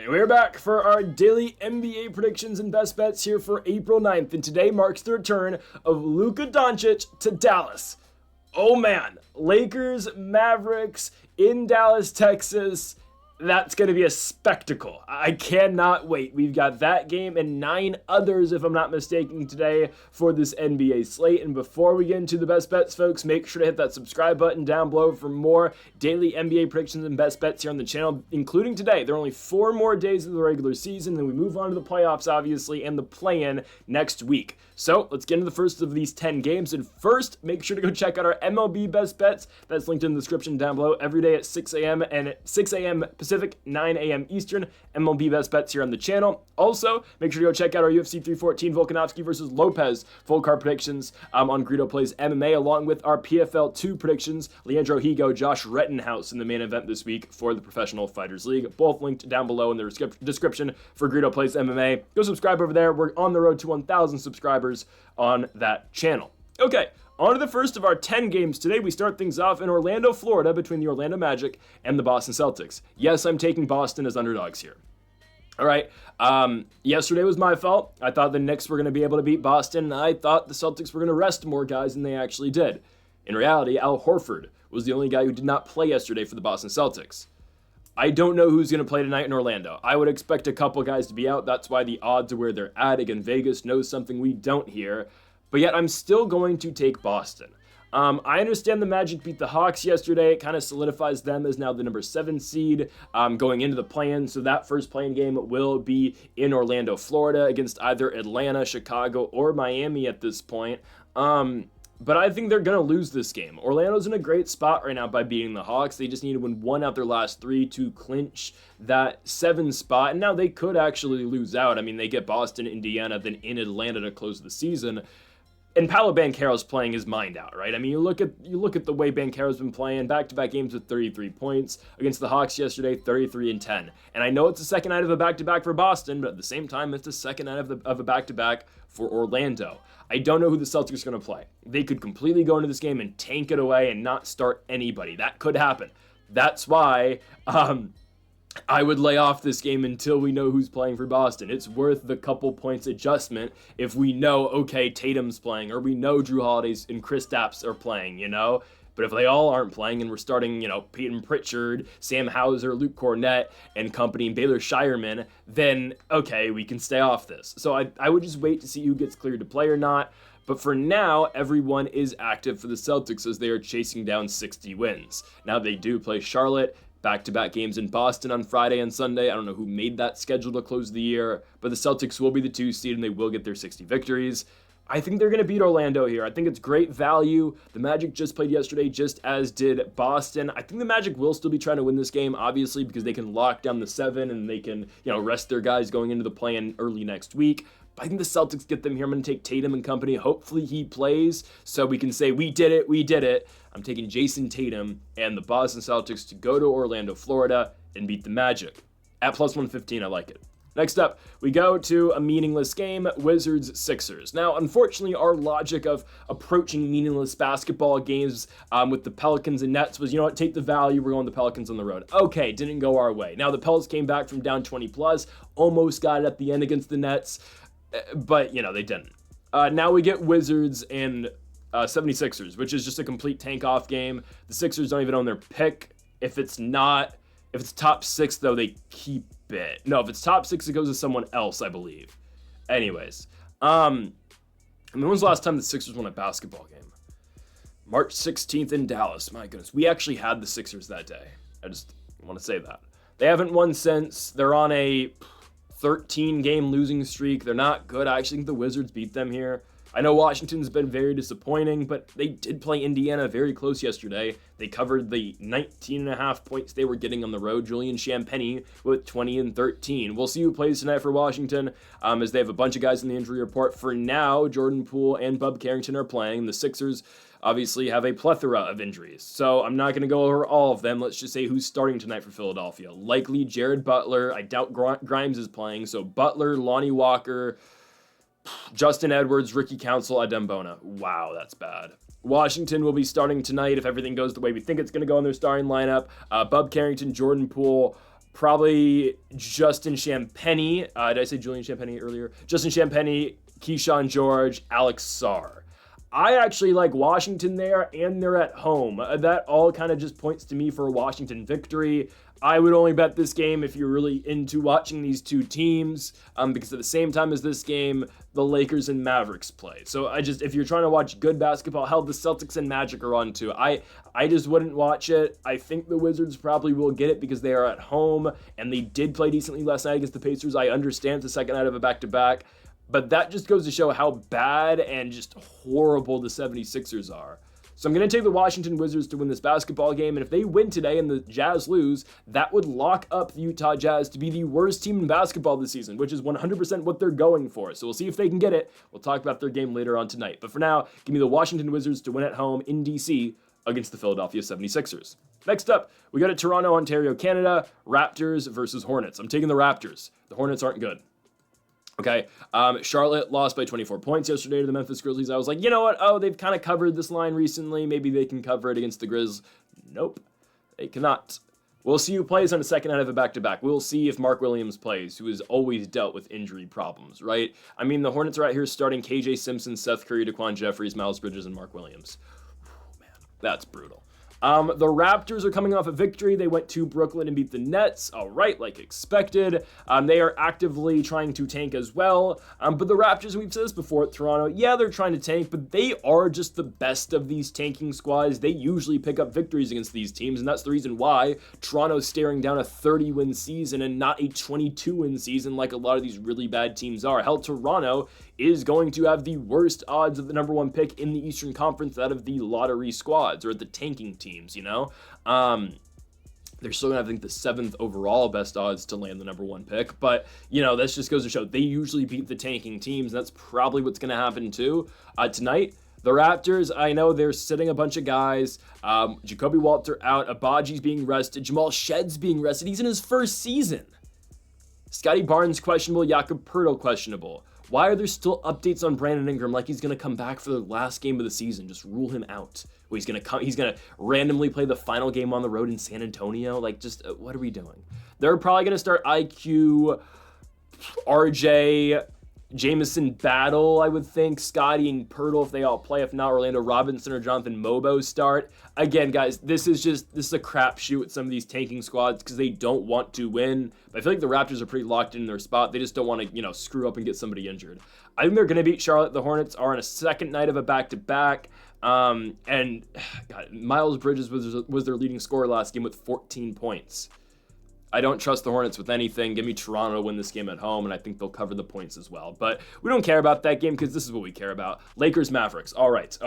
And we're back for our daily NBA predictions and best bets here for April 9th. And today marks the return of Luka Doncic to Dallas. Oh man, Lakers, Mavericks in Dallas, Texas. That's going to be a spectacle. I cannot wait. We've got that game and 9 others, if I'm not mistaken, today for this NBA slate. And before we get into the best bets, folks, make sure to hit that subscribe button down below for more daily NBA predictions and best bets here on the channel, including today. There are only 4 more days of the regular season, then we move on to the playoffs, obviously, and the play-in next week. So let's get into the first of these 10 games. And first, make sure to go check out our MLB best bets. That's linked in the description down below every day at 6 a.m. and at 6 a.m. Pacific, 9 a.m. Eastern. MLB best bets here on the channel. Also, make sure to go check out our UFC 314 Volkanovski versus Lopez full card predictions on Greedo Plays MMA, along with our PFL 2 predictions, Leandro Higo, Josh Rettenhouse in the main event this week for the Professional Fighters League. Both linked down below in the description for Greedo Plays MMA. Go subscribe over there. We're on the road to 1,000 subscribers on that channel. Okay, on to the first of our 10 games today. We start things off in Orlando, Florida, between the Orlando Magic and the Boston Celtics. Yes, I'm taking Boston as underdogs here. All right, yesterday was my fault. I thought the Knicks were going to be able to beat Boston. I thought the Celtics were going to rest more guys than they actually did. In reality, Al Horford was the only guy who did not play yesterday for the Boston Celtics. I don't know who's going to play tonight in Orlando. I would expect a couple guys to be out. That's why the odds are where they're at. Again, Vegas knows something we don't here. But yet I'm still going to take Boston. I understand the Magic beat the Hawks yesterday. It kind of solidifies them as now the number 7 seed going into the play-in. So that first play-in game will be in Orlando, Florida against either Atlanta, Chicago, or Miami at this point. But I think they're going to lose this game. Orlando's in a great spot right now by beating the Hawks. They just need to win 1 out their last 3 to clinch that 7 spot. And now they could actually lose out. I mean, they get Boston, Indiana, then in Atlanta to close the season. And Paolo Banchero's playing his mind out, right? I mean, you look at the way Banchero's been playing, back-to-back games with 33 points against the Hawks yesterday, 33 and 10. And I know it's the second night of a back-to-back for Boston, but at the same time, it's the second night of a back-to-back for Orlando. I don't know who the Celtics are going to play. They could completely go into this game and tank it away and not start anybody. That could happen. That's why I would lay off this game until we know who's playing for Boston. It's worth the couple points adjustment if we know, okay, Tatum's playing, or we know Drew Holiday's and Kristaps are playing, you know? But if they all aren't playing and we're starting, Peyton Pritchard, Sam Hauser, Luke Cornett and company, and Baylor Shireman, then, okay, we can stay off this. So I would just wait to see who gets cleared to play or not. But for now, everyone is active for the Celtics as they are chasing down 60 wins. Now they do play Charlotte, back-to-back games in Boston on Friday and Sunday. I don't know who made that schedule to close the year, but the Celtics will be the 2 seed and they will get their 60 victories. I think they're going to beat Orlando here. I think it's great value. The Magic just played yesterday, just as did Boston. I think the Magic will still be trying to win this game, obviously, because they can lock down the 7 and they can, rest their guys going into the play-in early next week. But I think the Celtics get them here. I'm going to take Tatum and company. Hopefully he plays so we can say, we did it, we did it. I'm taking Jason Tatum and the Boston Celtics to go to Orlando, Florida, and beat the Magic. At plus 115, I like it. Next up, we go to a meaningless game, Wizards-Sixers. Now, unfortunately, our logic of approaching meaningless basketball games with the Pelicans and Nets was, take the value, we're going the Pelicans on the road. Okay, didn't go our way. Now, the Pels came back from down 20 plus, almost got it at the end against the Nets, but, they didn't. Now we get Wizards and 76ers, which is just a complete tank-off game. The Sixers don't even own their pick. If it's top 6, though, they keep it. No, if it's top 6, it goes to someone else, I believe. Anyways, when was the last time the Sixers won a basketball game? March 16th in Dallas. My goodness, we actually had the Sixers that day. I just want to say that. They haven't won since. They're on a 13-game losing streak. They're not good. I actually think the Wizards beat them here. I know Washington's been very disappointing, but they did play Indiana very close yesterday. They covered the 19.5 points they were getting on the road. Julian Champagnie with 20 and 13. We'll see who plays tonight for Washington as they have a bunch of guys in the injury report. For now, Jordan Poole and Bub Carrington are playing. The Sixers obviously have a plethora of injuries. So I'm not going to go over all of them. Let's just say who's starting tonight for Philadelphia. Likely Jared Butler. I doubt Grimes is playing. So Butler, Lonnie Walker, Justin Edwards, Ricky Council, Adembona. Wow, that's bad. Washington will be starting tonight if everything goes the way we think it's going to go in their starting lineup. Bub Carrington, Jordan Poole, Probably Justin Champagnie. Did I say Julian Champagnie earlier? Justin Champagnie, Keyshawn George, Alex Sarr. I actually like Washington there, and they're at home. That all kind of just points to me for a Washington victory. I would only bet this game if you're really into watching these two teams, because at the same time as this game, the Lakers and Mavericks play. So if you're trying to watch good basketball, hell, the Celtics and Magic are on too. I just wouldn't watch it. I think the Wizards probably will get it because they are at home, and they did play decently last night against the Pacers. I understand it's the second night of a back-to-back, but that just goes to show how bad and just horrible the 76ers are. So I'm going to take the Washington Wizards to win this basketball game, and if they win today and the Jazz lose, that would lock up the Utah Jazz to be the worst team in basketball this season, which is 100% what they're going for. So we'll see if they can get it. We'll talk about their game later on tonight. But for now, give me the Washington Wizards to win at home in D.C. against the Philadelphia 76ers. Next up, we got Toronto, Ontario, Canada, Raptors versus Hornets. I'm taking the Raptors. The Hornets aren't good. Okay, Charlotte lost by 24 points yesterday to the Memphis Grizzlies. I was like, you know what? Oh, they've kind of covered this line recently. Maybe they can cover it against the Grizz. Nope, they cannot. We'll see who plays on the second night of a back-to-back. We'll see if Mark Williams plays, who has always dealt with injury problems, right? I mean, the Hornets are out here starting KJ Simpson, Seth Curry, Daquan Jeffries, Miles Bridges, and Mark Williams. Man, that's brutal. The Raptors are coming off a victory. They went to Brooklyn and beat the Nets. All right, like expected. They are actively trying to tank as well. But the Raptors, we've said this before at Toronto, yeah, they're trying to tank, but they are just the best of these tanking squads. They usually pick up victories against these teams, and that's the reason why Toronto's staring down a 30-win season and not a 22-win season like a lot of these really bad teams are. Hell, Toronto is going to have the worst odds of the number one pick in the Eastern Conference out of the lottery squads, or the tanking teams, you know? They're still going to have, I think, the 7th overall best odds to land the number one pick, but, you know, that just goes to show they usually beat the tanking teams, and that's probably what's going to happen too. Tonight, the Raptors, I know they're sitting a bunch of guys. Jacoby Walter out, Abaji's being rested, Jamal Shedd's being rested. He's in his first season. Scotty Barnes questionable, Jakob Poeltl questionable. Why are there still updates on Brandon Ingram like he's going to come back for the last game of the season? Just rule him out. Well, he's going to randomly play the final game on the road in San Antonio. Like, just what are we doing? They're probably going to start IQ, RJ, Jameson Battle, I would think, Scotty and Poeltl if they all play. If not, Orlando Robinson or Jonathan Mobo start. Again, guys, this is a crapshoot with some of these tanking squads because they don't want to win. But I feel like the Raptors are pretty locked in their spot. They just don't want to, screw up and get somebody injured. I think they're going to beat Charlotte. The Hornets are on a second night of a back-to-back. And God, Miles Bridges was their leading scorer last game with 14 points. I don't trust the Hornets with anything. Give me Toronto to win this game at home, and I think they'll cover the points as well. But we don't care about that game because this is what we care about. Lakers, Mavericks. All right.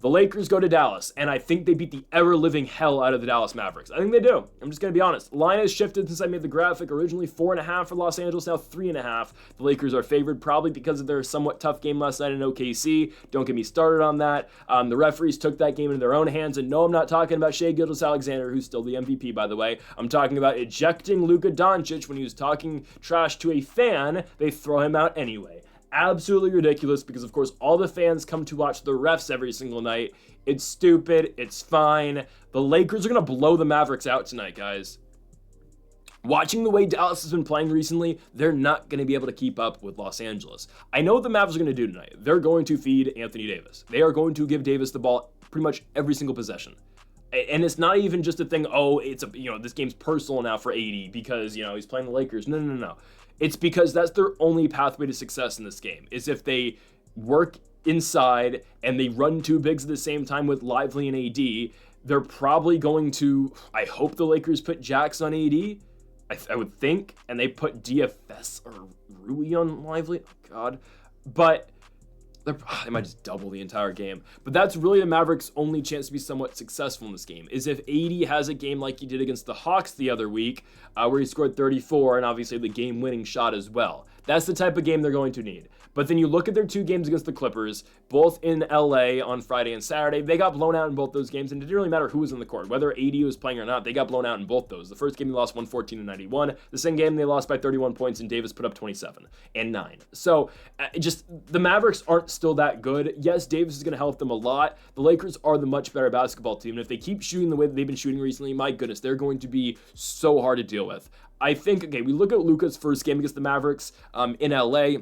The Lakers go to Dallas, and I think they beat the ever-living hell out of the Dallas Mavericks. I think they do. I'm just going to be honest. Line has shifted since I made the graphic. Originally 4.5 for Los Angeles, now 3.5. The Lakers are favored probably because of their somewhat tough game last night in OKC. Don't get me started on that. The referees took that game into their own hands, and no, I'm not talking about Shai Gilgeous-Alexander, who's still the MVP, by the way. I'm talking about ejecting Luka Doncic when he was talking trash to a fan. They throw him out anyway. Absolutely ridiculous because, of course, all the fans come to watch the refs every single night. It's stupid. It's fine. The Lakers are going to blow the Mavericks out tonight, guys. Watching the way Dallas has been playing recently, they're not going to be able to keep up with Los Angeles. I know what the Mavs are going to do tonight. They're going to feed Anthony Davis. They are going to give Davis the ball pretty much every single possession. And it's not even just a thing, this game's personal now for AD because, he's playing the Lakers. No. It's because that's their only pathway to success in this game, is if they work inside and they run two bigs at the same time with Lively and AD, they're probably going to, I hope the Lakers put Jax on AD, I would think, and they put DFS or Rui on Lively. Oh, God. But they might just double the entire game. But that's really the Mavericks' only chance to be somewhat successful in this game, is if AD has a game like he did against the Hawks the other week, where he scored 34, and obviously the game-winning shot as well. That's the type of game they're going to need. But then you look at their 2 games against the Clippers, both in LA on Friday and Saturday. They got blown out in both those games, and it didn't really matter who was on the court. Whether AD was playing or not, they got blown out in both those. The first game they lost 114-91. The second game they lost by 31 points, and Davis put up 27 and 9. So just the Mavericks aren't still that good. Yes, Davis is going to help them a lot. The Lakers are the much better basketball team, and if they keep shooting the way that they've been shooting recently, my goodness, they're going to be so hard to deal with. I think, okay, we look at Luka's first game against the Mavericks in LA.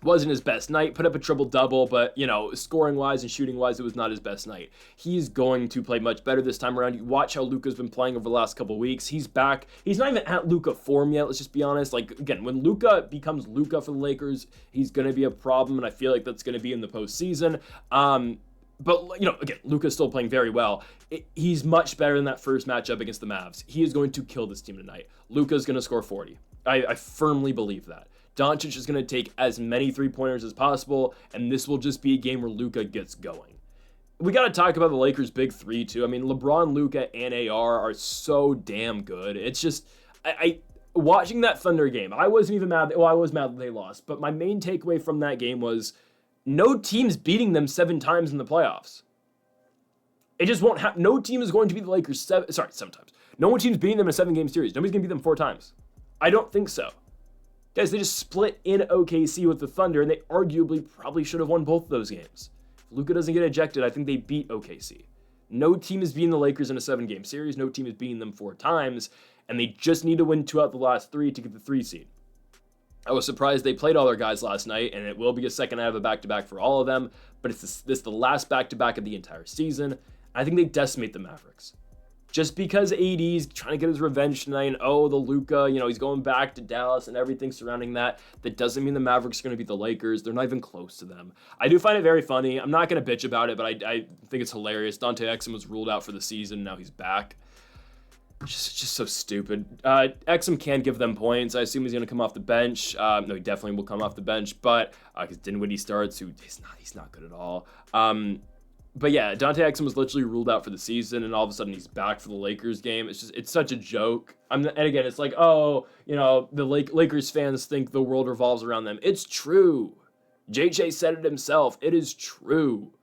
Wasn't his best night, put up a triple-double, but, scoring-wise and shooting-wise, it was not his best night. He's going to play much better this time around. You watch how Luka's been playing over the last couple weeks. He's back. He's not even at Luka form yet, let's just be honest. Like, again, when Luka becomes Luka for the Lakers, he's going to be a problem, and I feel like that's going to be in the postseason. But, again, Luka's still playing very well. He's much better than that first matchup against the Mavs. He is going to kill this team tonight. Luka's going to score 40. I firmly believe that. Doncic is going to take as many 3-pointers as possible, and this will just be a game where Luka gets going. We got to talk about the Lakers' big 3, too. I mean, LeBron, Luka, and AR are so damn good. It's just, watching that Thunder game, I wasn't even mad. Well, I was mad that they lost, but my main takeaway from that game was no team's beating them 7 times in the playoffs. It just won't happen. No team is going to beat the Lakers 7 times. No one team's beating them in a 7-game series. Nobody's going to beat them 4 times. I don't think so. Guys, they just split in OKC with the Thunder, and they arguably probably should have won both of those games. If Luka doesn't get ejected, I think they beat OKC. No team is beating the Lakers in a 7-game series. No team is beating them 4 times, and they just need to win 2 out of the last 3 to get the 3 seed. I was surprised they played all their guys last night, and it will be a second out of a back-to-back for all of them, but this is the last back-to-back of the entire season. I think they decimate the Mavericks. Just because AD's trying to get his revenge tonight, and the Luka, he's going back to Dallas and everything surrounding that doesn't mean the Mavericks are going to beat the Lakers. They're not even close to them. I do find it very funny. I'm not going to bitch about it, but I think it's hilarious. Dante Exum was ruled out for the season. Now he's back. Just so stupid. Exum can give them points. I assume he's going to come off the bench. No, he definitely will come off the bench, but because Dinwiddie starts, he's not good at all. But yeah, Dante Exum was literally ruled out for the season, and all of a sudden he's back for the Lakers game. It's such a joke. And again, it's like, the Lakers fans think the world revolves around them. It's true. JJ said it himself. It is true.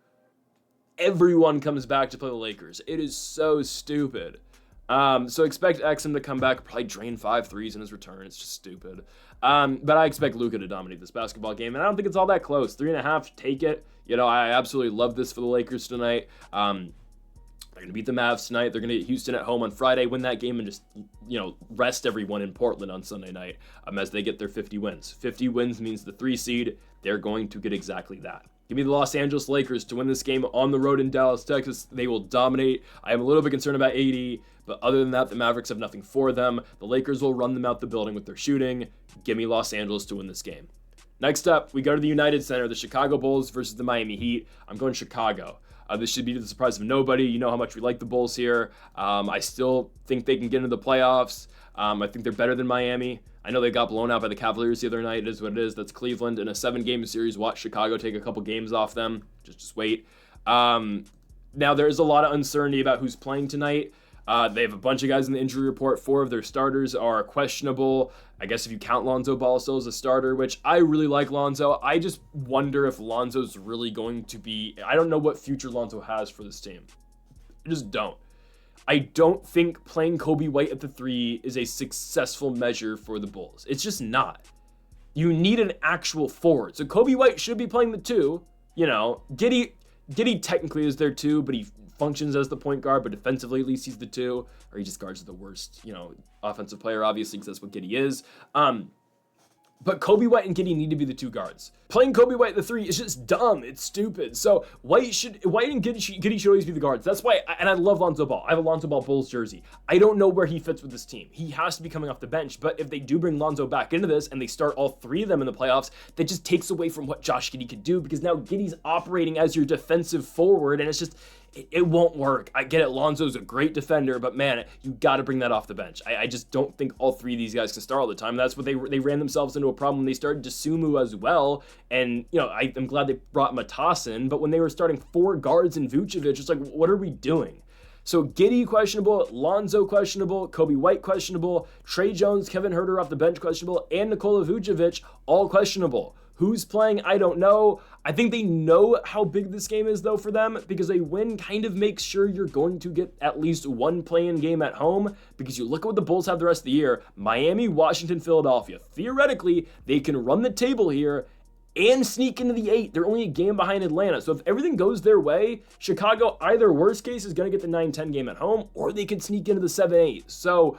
Everyone comes back to play the Lakers. It is so stupid. So expect Exum to come back, probably drain 5 threes in his return. It's just stupid. But I expect Luka to dominate this basketball game, and I don't think it's all that close. 3.5, take it. I absolutely love this for the Lakers tonight. They're going to beat the Mavs tonight. They're going to get Houston at home on Friday, win that game, and just, rest everyone in Portland on Sunday night as they get their 50 wins. 50 wins means the 3 seed. They're going to get exactly that. Give me the Los Angeles Lakers to win this game on the road in Dallas, Texas. They will dominate. I am a little bit concerned about AD, but other than that, the Mavericks have nothing for them. The Lakers will run them out the building with their shooting. Give me Los Angeles to win this game. Next up, we go to the United Center, the Chicago Bulls versus the Miami Heat. I'm going Chicago. This should be to the surprise of nobody. You know how much we like the Bulls here. I still think they can get into the playoffs. I think they're better than Miami. I know they got blown out by the Cavaliers the other night. It is what it is. That's Cleveland. In a 7-game series, watch Chicago take a couple games off them. Just wait. Now, there is a lot of uncertainty about who's playing tonight. They have a bunch of guys in the injury report. 4 of their starters are questionable. I guess if you count Lonzo Ball still as a starter, which I really like Lonzo. I just wonder if Lonzo's really going to be... I don't know what future Lonzo has for this team. I just don't. I don't think playing Kobe White at the 3 is a successful measure for the Bulls. It's just not. You need an actual forward. So Kobe White should be playing the 2. Giddy technically is there 2, but he functions as the point guard, but defensively at least he's the 2, or he just guards the worst, offensive player, obviously, because that's what Giddy is. But Kobe White and Giddy need to be the 2 guards. Playing Kobe White at the 3 is just dumb. It's stupid. So White and Giddy should always be the guards. That's why, and I love Lonzo Ball. I have a Lonzo Ball Bulls jersey. I don't know where he fits with this team. He has to be coming off the bench. But if they do bring Lonzo back into this and they start all 3 of them in the playoffs, that just takes away from what Josh Giddey could do, because now Giddy's operating as your defensive forward, and it's just... It won't work. I get it. Lonzo's a great defender, but man, you got to bring that off the bench. I just don't think all 3 of these guys can start all the time. That's what they ran themselves into a problem when they started Dosunmu as well. And, I'm glad they brought Matas in, but when they were starting 4 guards in Vucevic, it's like, what are we doing? So Giddey questionable, Lonzo questionable, Kobe White questionable, Trey Jones, Kevin Huerter off the bench questionable, and Nikola Vucevic all questionable. Who's playing? I don't know. I think they know how big this game is, though, for them, because a win kind of makes sure you're going to get at least one play-in game at home, because you look at what the Bulls have the rest of the year: Miami, Washington, Philadelphia. Theoretically, they can run the table here and sneak into the 8. They're only a game behind Atlanta. So if everything goes their way, Chicago, either worst case, is going to get the 9-10 game at home, or they could sneak into the 7-8. So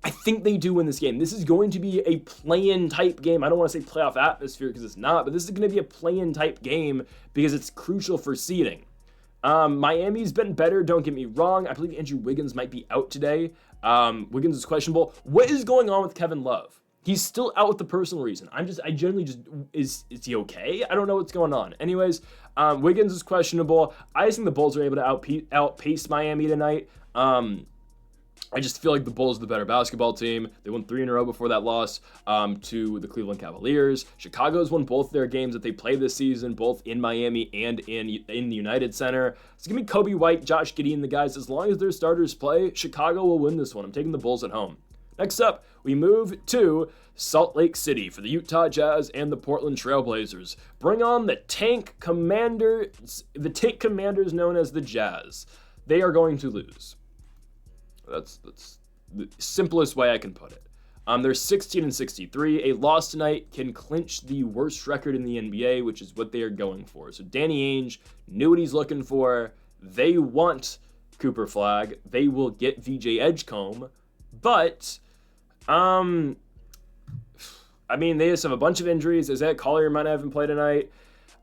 I think they do win this game. This is going to be a play-in type game. I don't want to say playoff atmosphere because it's not, but this is going to be a play-in type game because it's crucial for seeding. Miami's been better, don't get me wrong. I believe Andrew Wiggins might be out today. Wiggins is questionable. What is going on with Kevin Love? He's still out with the personal reason. I generally just, is he okay? I don't know what's going on. Anyways, Wiggins is questionable. I just think the Bulls are able to outpace Miami tonight. I just feel like the Bulls are the better basketball team. They won 3 in a row before that loss to the Cleveland Cavaliers. Chicago's won both their games that they played this season, both in Miami and in the United Center. So give me Kobe White, Josh Giddey, and the guys. As long as their starters play, Chicago will win this one. I'm taking the Bulls at home. Next up, we move to Salt Lake City for the Utah Jazz and the Portland Trail Blazers. Bring on the tank commanders known as the Jazz. They are going to lose. That's the simplest way I can put it. They're 16-63. A loss tonight can clinch the worst record in the NBA, which is what they are going for. So Danny Ainge knew what he's looking for. They want Cooper Flagg. They will get VJ Edgecombe. But, they just have a bunch of injuries. Isaiah Collier might not even play tonight.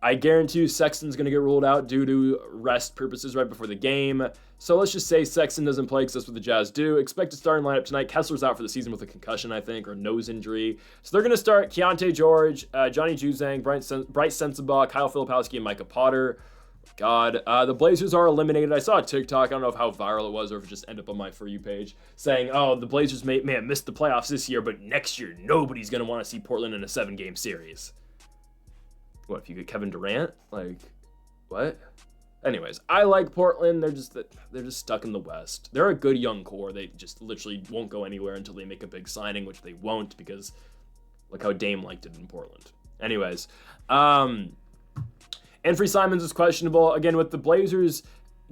I guarantee you Sexton's going to get ruled out due to rest purposes right before the game. So let's just say Sexton doesn't play because that's what the Jazz do. Expect a starting lineup tonight. Kessler's out for the season with a concussion, I think, or nose injury. So they're going to start Keontae George, Johnny Juzang, Bryce Sensabaugh, Kyle Filipowski, and Micah Potter. God, the Blazers are eliminated. I saw a TikTok, I don't know how viral it was or if it just ended up on my For You page, saying, oh, the Blazers missed the playoffs this year, but next year nobody's going to want to see Portland in a 7-game series. What, if you get Kevin Durant? Like, what? Anyways, I like Portland. They're just stuck in the West. They're a good young core. They just literally won't go anywhere until they make a big signing, which they won't because look how Dame liked it in Portland. Anyways, Anfernee Simons is questionable. Again, with the Blazers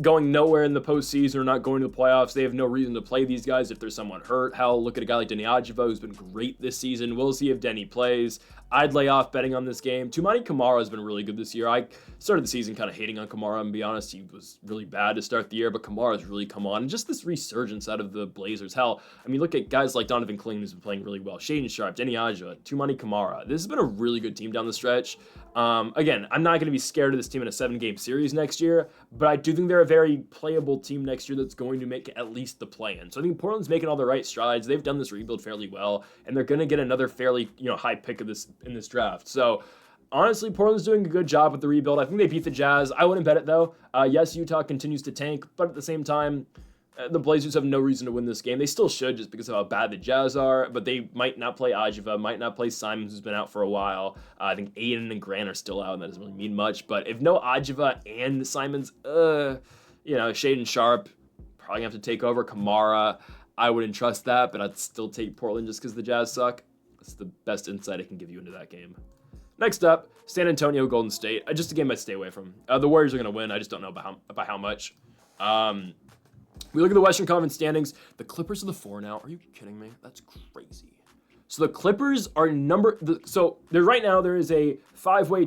going nowhere in the postseason or not going to the playoffs, they have no reason to play these guys if there's someone hurt. Hell, look at a guy like Deni Adjeva, who's been great this season. We'll see if Denny plays. I'd lay off betting on this game. Toumani Camara has been really good this year. I started the season kind of hating on Camara, and to be honest, he was really bad to start the year, but Camara's really come on. And just this resurgence out of the Blazers. Hell, I mean, look at guys like Donovan Clean, who's been playing really well. Shaedon Sharpe, Deni Adjeva, Toumani Camara. This has been a really good team down the stretch. Again, I'm not going to be scared of this team in a 7-game series next year, but I do think they're a very playable team next year that's going to make at least the play-in. So I think Portland's making all the right strides. They've done this rebuild fairly well, and they're going to get another fairly high pick of this in this draft. So honestly, Portland's doing a good job with the rebuild. I think they beat the Jazz. I wouldn't bet it though. Yes, Utah continues to tank, but at the same time, the Blazers have no reason to win this game. They still should just because of how bad the Jazz are, but they might not play Adjeva, might not play Simons, who's been out for a while. I think Aiden and Grant are still out, and that doesn't really mean much. But if no Adjeva and Simons, Shaedon Sharpe probably gonna have to take over. Camara, I wouldn't trust that, but I'd still take Portland just because the Jazz suck. That's the best insight I can give you into that game. Next up, San Antonio, Golden State. Just a game I'd stay away from. The Warriors are going to win. I just don't know about how much. We look at the Western Conference standings. The Clippers are the 4 now. Are you kidding me? That's crazy. So the Clippers are right now there is a 4-way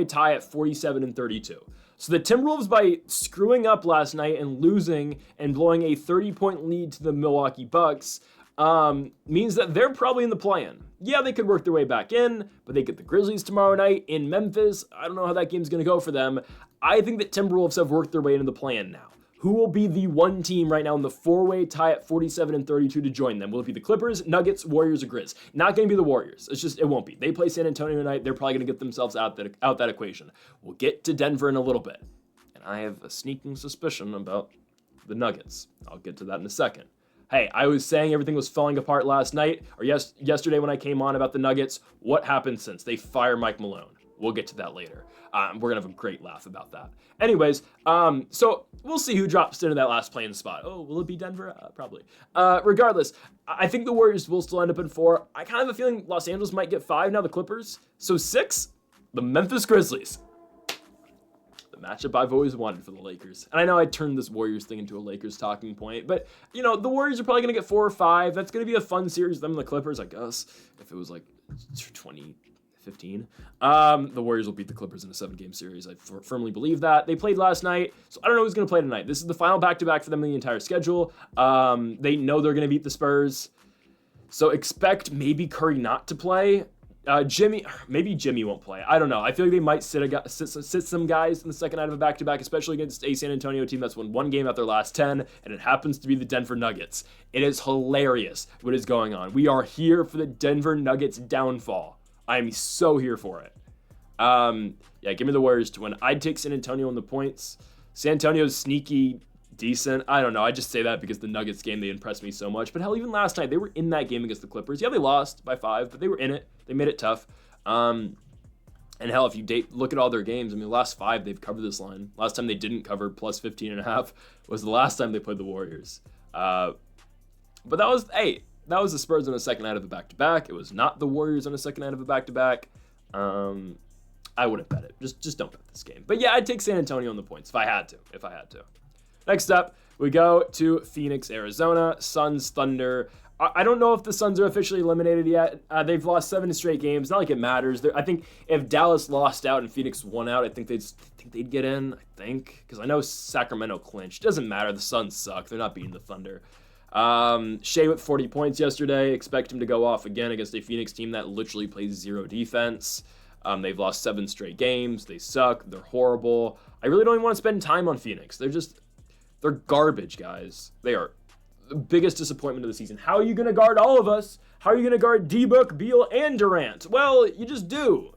tie at 47 and 32. So the Timberwolves, by screwing up last night and losing and blowing a 30-point lead to the Milwaukee Bucks, means that they're probably in the play-in. Yeah, they could work their way back in, but they get the Grizzlies tomorrow night in Memphis. I don't know how that game's going to go for them. I think that Timberwolves have worked their way into the play-in now. Who will be the one team right now in the 4-way tie at 47 and 32 to join them? Will it be the Clippers, Nuggets, Warriors, or Grizz? Not going to be the Warriors. It won't be. They play San Antonio tonight. They're probably going to get themselves out that equation. We'll get to Denver in a little bit. And I have a sneaking suspicion about the Nuggets. I'll get to that in a second. Hey, I was saying everything was falling apart last night, or yesterday when I came on about the Nuggets. What happened since? They fire Mike Malone. We'll get to that later. We're going to have a great laugh about that. Anyways, so we'll see who drops into that last play-in spot. Oh, will it be Denver? Probably. Regardless, I think the Warriors will still end up in 4. I kind of have a feeling Los Angeles might get 5, now the Clippers. So 6, the Memphis Grizzlies. The matchup I've always wanted for the Lakers. And I know I turned this Warriors thing into a Lakers talking point, but, you know, the Warriors are probably going to get 4 or 5. That's going to be a fun series, them and the Clippers, I guess, if it was like 2015. The Warriors will beat the Clippers in a 7-game series. I firmly believe that. They played last night, so I don't know who's going to play tonight. This is the final back-to-back for them in the entire schedule. They know they're going to beat the Spurs, so expect maybe Curry not to play. Maybe Jimmy won't play. I don't know. I feel like they might sit some guys in the second night of a back-to-back, especially against a San Antonio team that's won 1 game out their last 10, and it happens to be the Denver Nuggets. It is hilarious what is going on. We are here for the Denver Nuggets downfall. I'm so here for it. Yeah, give me the Warriors to win. I'd take San Antonio on the points. San Antonio's sneaky, decent. I don't know. I just say that because the Nuggets game, they impressed me so much. But hell, even last night, they were in that game against the Clippers. Yeah, they lost by 5, but they were in it. They made it tough. And hell, if you look at all their games, I mean, the last 5, they've covered this line. Last time they didn't cover plus 15.5 was the last time they played the Warriors. But that was the Spurs on a second night of a back-to-back. It was not the Warriors on a second night of a back-to-back. I wouldn't bet it. Just don't bet this game. But yeah, I'd take San Antonio on the points if I had to. Next up, we go to Phoenix, Arizona. Suns, Thunder. I don't know if the Suns are officially eliminated yet. They've lost 7 straight games. Not like it matters. I think if Dallas lost out and Phoenix won out, I think they'd get in. Because I know Sacramento clinched. Doesn't matter. The Suns suck. They're not beating the Thunder. Shea with 40 points yesterday. Expect him to go off again against a Phoenix team that literally plays 0 defense. They've lost 7 straight games. They suck. They're horrible. I really don't even want to spend time on Phoenix. They're garbage, guys. They are the biggest disappointment of the season. How are you going to guard all of us? How are you going to guard D-Book, Beal, and Durant? Well, you just do.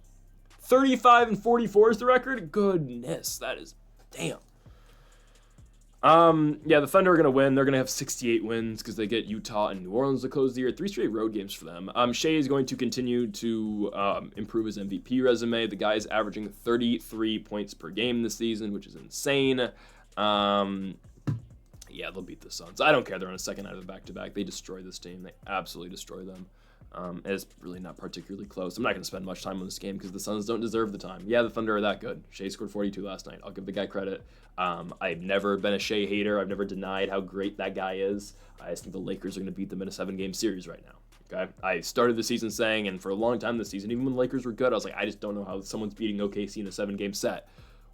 35 and 44 is the record? Goodness, that is damn. Yeah, the Thunder are going to win. They're going to have 68 wins because they get Utah and New Orleans to close the year. 3 straight road games for them. Shea is going to continue to improve his MVP resume. The guy is averaging 33 points per game this season, which is insane. Yeah, they'll beat the Suns. I don't care. They're on a second night of the back-to-back. They destroy this team. They absolutely destroy them. It's really not particularly close. I'm not going to spend much time on this game because the Suns don't deserve the time. Yeah, the Thunder are that good. Shea scored 42 last night. I'll give the guy credit. I've never been a Shea hater. I've never denied how great that guy is. I just think the Lakers are going to beat them in a 7-game series right now. Okay, I started the season saying, and for a long time this season, even when the Lakers were good, I was like, I just don't know how someone's beating OKC in a 7-game set.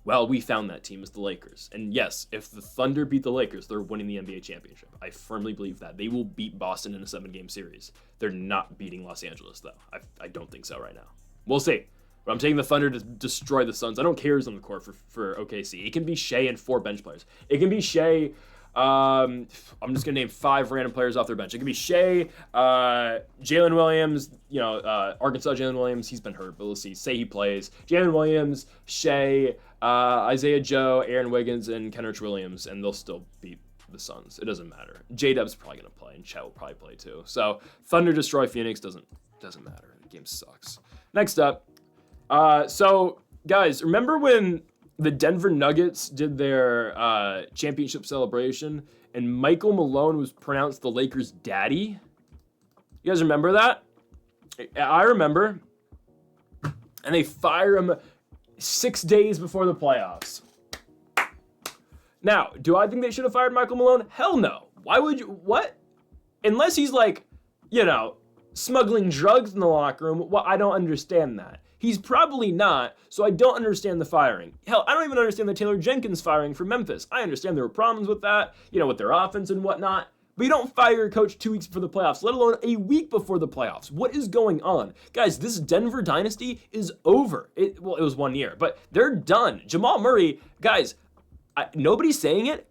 Well, we found that team is the Lakers. And yes, if the Thunder beat the Lakers, they're winning the NBA championship. I firmly believe that. They will beat Boston in a 7-game series. They're not beating Los Angeles, though. I don't think so right now. We'll see. But I'm taking the Thunder to destroy the Suns. I don't care who's on the court for OKC. It can be Shea and 4 bench players. It can be Shea. I'm just going to name 5 random players off their bench. It could be Shea, Jalen Williams, Arkansas Jalen Williams. He's been hurt, but we'll see. Say he plays. Jalen Williams, Shea, Isaiah Joe, Aaron Wiggins, and Kenrich Williams, and they'll still beat the Suns. It doesn't matter. J-Dub's probably going to play, and Chet will probably play too. So Thunder destroy Phoenix doesn't matter. The game sucks. Next up, so guys, remember when the Denver Nuggets did their championship celebration, and Michael Malone was pronounced the Lakers' daddy? You guys remember that? I remember. And they fire him 6 days before the playoffs. Now, do I think they should have fired Michael Malone? Hell no. Why would you? What? Unless he's smuggling drugs in the locker room. Well, I don't understand that. He's probably not, so I don't understand the firing. Hell, I don't even understand the Taylor Jenkins firing from Memphis. I understand there were problems with that, with their offense and whatnot. But you don't fire your coach 2 weeks before the playoffs, let alone a week before the playoffs. What is going on? Guys, this Denver dynasty is over. It was 1 year, but they're done. Jamal Murray, guys, nobody's saying it.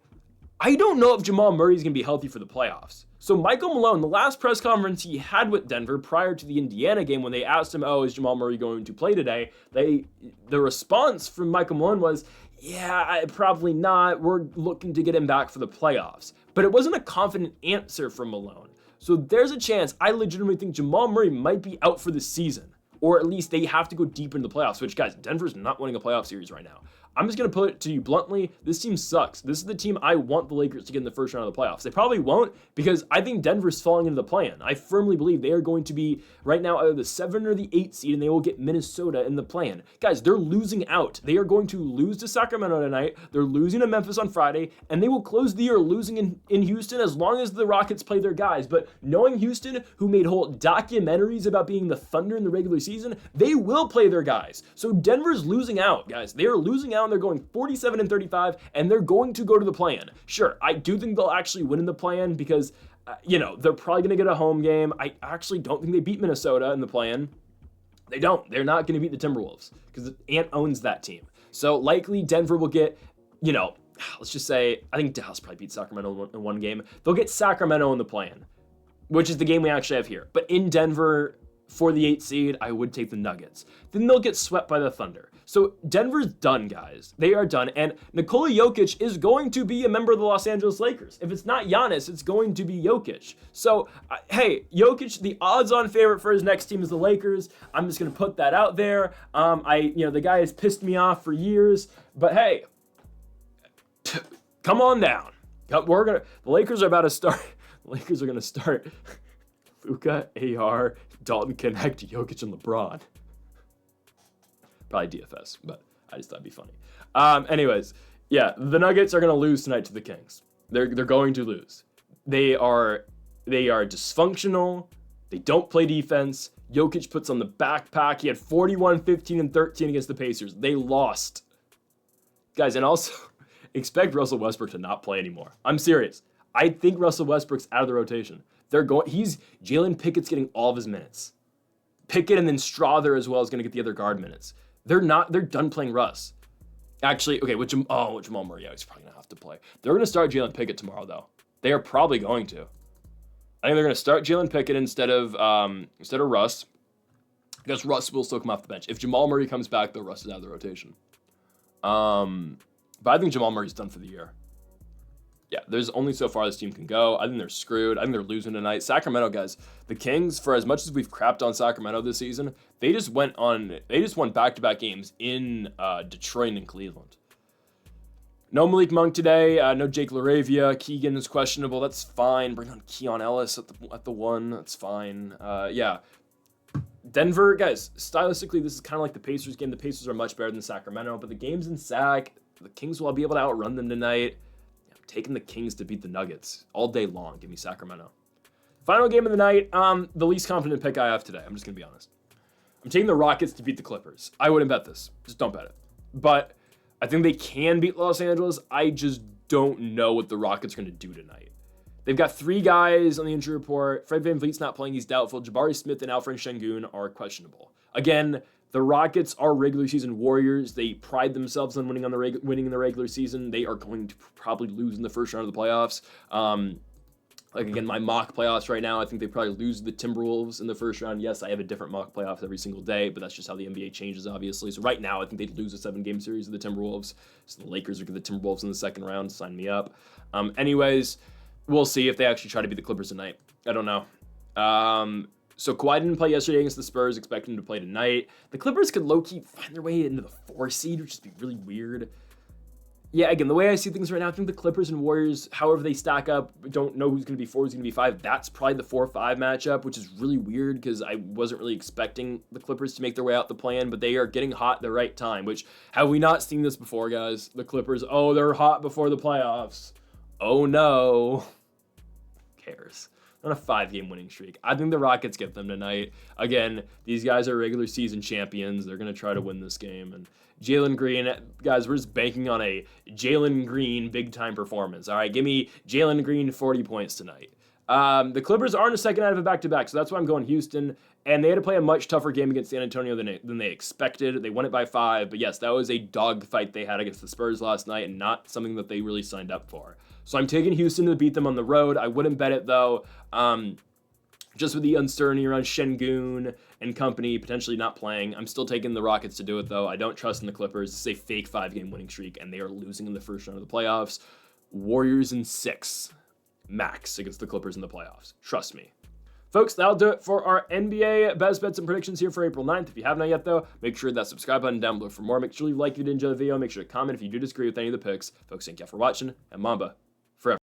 I don't know if Jamal Murray is going to be healthy for the playoffs. So Michael Malone, the last press conference he had with Denver prior to the Indiana game when they asked him, is Jamal Murray going to play today? The response from Michael Malone was, yeah, probably not. We're looking to get him back for the playoffs. But it wasn't a confident answer from Malone. So there's a chance I legitimately think Jamal Murray might be out for the season. or at least they have to go deep into the playoffs, which, guys, Denver's not winning a playoff series right now. I'm just going to put it to you bluntly, this team sucks. This is the team I want the Lakers to get in the first round of the playoffs. They probably won't because I think Denver's falling into the play-in. I firmly believe they are going to be right now either the 7 or the 8 seed, and they will get Minnesota in the play-in. Guys, they're losing out. They are going to lose to Sacramento tonight. They're losing to Memphis on Friday, and they will close the year losing in Houston as long as the Rockets play their guys. But knowing Houston, who made whole documentaries about being the Thunder in the regular season, they will play their guys. So Denver's losing out, guys. They are losing out, and they're going 47-35, and they're going to go to the play-in. Sure, I do think they'll actually win in the play-in because, they're probably going to get a home game. I actually don't think they beat Minnesota in the play-in. They don't. They're not going to beat the Timberwolves because Ant owns that team. So likely Denver will get, let's just say, I think Dallas probably beat Sacramento in one game. They'll get Sacramento in the play-in, which is the game we actually have here. But in Denver, for the 8th seed, I would take the Nuggets. Then they'll get swept by the Thunder. So Denver's done, guys. They are done. And Nikola Jokic is going to be a member of the Los Angeles Lakers. If it's not Giannis, it's going to be Jokic. So, hey, Jokic, the odds-on favorite for his next team is the Lakers. I'm just going to put that out there. The guy has pissed me off for years. But, hey, come on down. The Lakers are about to start. The Lakers are going to start Luka, AR, Dalton Connect, Jokic, and LeBron. Probably DFS, but I just thought it'd be funny. Anyways, yeah, the Nuggets are going to lose tonight to the Kings. They're going to lose. They are dysfunctional. They don't play defense. Jokic puts on the backpack. He had 41, 15, and 13 against the Pacers. They lost. Guys, and also expect Russell Westbrook to not play anymore. I'm serious. I think Russell Westbrook's out of the rotation. Jalen Pickett's getting all of his minutes. Pickett and then Strother as well is going to get the other guard minutes. They're done playing Russ. Actually, okay, with Jamal Murray, he's probably going to have to play. They're going to start Jalen Pickett tomorrow, though. They are probably going to. I think they're going to start Jalen Pickett instead of Russ. Because Russ will still come off the bench. If Jamal Murray comes back, though, Russ is out of the rotation. But I think Jamal Murray's done for the year. Yeah, there's only so far this team can go. I think they're screwed. I think they're losing tonight. Sacramento, guys, the Kings, for as much as we've crapped on Sacramento this season, they just won back-to-back games in Detroit and Cleveland. No Malik Monk today. No Jake LaRavia. Keegan is questionable. That's fine. Bring on Keon Ellis at the 1. That's fine. Yeah. Denver, guys, stylistically, this is kind of like the Pacers game. The Pacers are much better than Sacramento, but the game's in Sac. The Kings will be able to outrun them tonight. Taking the Kings to beat the Nuggets all day long. Give me Sacramento. Final game of the night, the least confident pick I have today. I'm just going to be honest. I'm taking the Rockets to beat the Clippers. I wouldn't bet this. Just don't bet it. But I think they can beat Los Angeles. I just don't know what the Rockets are going to do tonight. They've got 3 guys on the injury report. Fred VanVleet's not playing. He's doubtful. Jabari Smith and Alfred Şengün are questionable. Again, the Rockets are regular season warriors. They pride themselves on winning in the regular season. They are going to probably lose in the first round of the playoffs. Again, my mock playoffs right now, I think they probably lose the Timberwolves in the first round. Yes, I have a different mock playoffs every single day, but that's just how the NBA changes, obviously. So right now, I think they'd lose a 7-game series of the Timberwolves. So the Lakers are going to get the Timberwolves in the second round. Sign me up. Anyways, we'll see if they actually try to beat the Clippers tonight. I don't know. So Kawhi didn't play yesterday against the Spurs, expecting him to play tonight. The Clippers could low-key find their way into the 4 seed, which would be really weird. Yeah, again, the way I see things right now, I think the Clippers and Warriors, however they stack up, don't know who's going to be 4, who's going to be 5. That's probably the 4-5 matchup, which is really weird because I wasn't really expecting the Clippers to make their way out the play-in, but they are getting hot at the right time, which, have we not seen this before, guys? The Clippers, they're hot before the playoffs. Oh, no. Who cares? On a 5-game winning streak. I think the Rockets get them tonight. Again, these guys are regular season champions. They're going to try to win this game. And Jalen Green, guys, we're just banking on a Jalen Green big-time performance. All right, give me Jalen Green 40 points tonight. The Clippers are in the second out of a back-to-back, so that's why I'm going Houston. And they had to play a much tougher game against San Antonio than they expected. They won it by 5, but yes, that was a dogfight they had against the Spurs last night and not something that they really signed up for. So I'm taking Houston to beat them on the road. I wouldn't bet it, though. Just with the uncertainty around Şengün and company potentially not playing, I'm still taking the Rockets to do it, though. I don't trust in the Clippers. It's a fake 5-game winning streak, and they are losing in the first round of the playoffs. Warriors in 6, max, against the Clippers in the playoffs. Trust me. Folks, that'll do it for our NBA best bets and predictions here for April 9th. If you have not yet, though, make sure that subscribe button down below for more. Make sure you like if you did enjoy the video. Make sure to comment if you do disagree with any of the picks. Folks, thank you for watching, and Mamba forever.